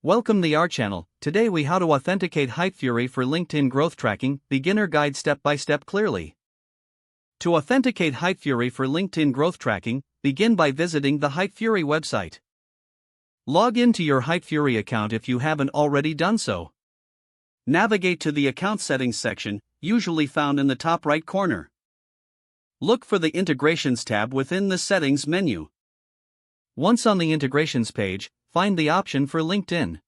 Welcome to our channel. Today we how to authenticate Hypefury for LinkedIn growth tracking, beginner guide step by step clearly. To authenticate Hypefury for LinkedIn growth tracking, begin by visiting the Hypefury website. Log into your Hypefury account if you haven't already done so. Navigate to the account settings section, usually found in the top right corner. Look for the integrations tab within the settings menu. Once on the integrations page, find the option for LinkedIn.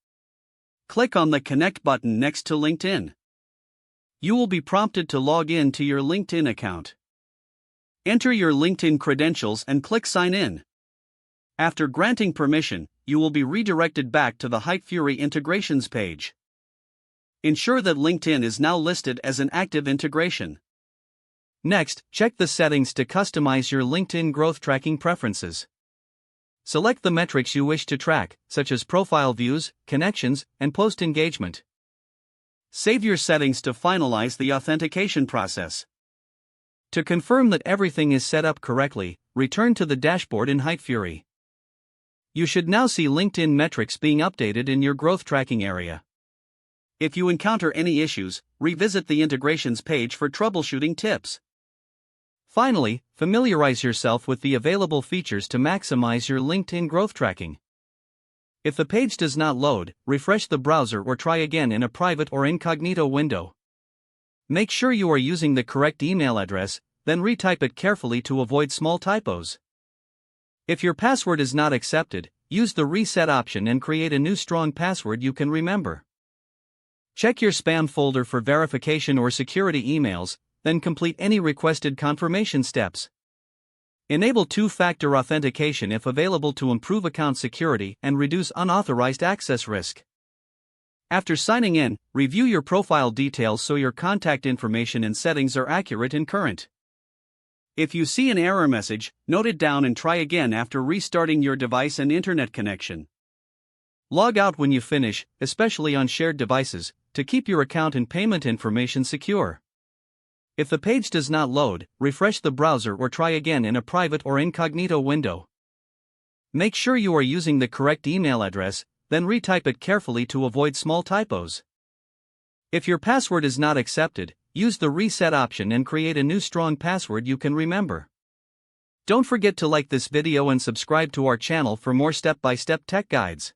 Click on the Connect button next to LinkedIn. You will be prompted to log in to your LinkedIn account. Enter your LinkedIn credentials and click Sign In. After granting permission, you will be redirected back to the Hypefury integrations page. Ensure that LinkedIn is now listed as an active integration. Next, check the settings to customize your LinkedIn growth tracking preferences. Select the metrics you wish to track, such as profile views, connections, and post engagement. Save your settings to finalize the authentication process. To confirm that everything is set up correctly, return to the dashboard in Hypefury. You should now see LinkedIn metrics being updated in your growth tracking area. If you encounter any issues, revisit the integrations page for troubleshooting tips. Finally, familiarize yourself with the available features to maximize your LinkedIn growth tracking. If the page does not load, refresh the browser or try again in a private or incognito window. Make sure you are using the correct email address, then retype it carefully to avoid small typos. If your password is not accepted, use the reset option and create a new strong password you can remember. Check your spam folder for verification or security emails, then complete any requested confirmation steps. Enable two-factor authentication if available to improve account security and reduce unauthorized access risk. After signing in, review your profile details so your contact information and settings are accurate and current. If you see an error message, note it down and try again after restarting your device and internet connection. Log out when you finish, especially on shared devices, to keep your account and payment information secure. If the page does not load, refresh the browser or try again in a private or incognito window. Make sure you are using the correct email address, then retype it carefully to avoid small typos. If your password is not accepted, use the reset option and create a new strong password you can remember. Don't forget to like this video and subscribe to our channel for more step-by-step tech guides.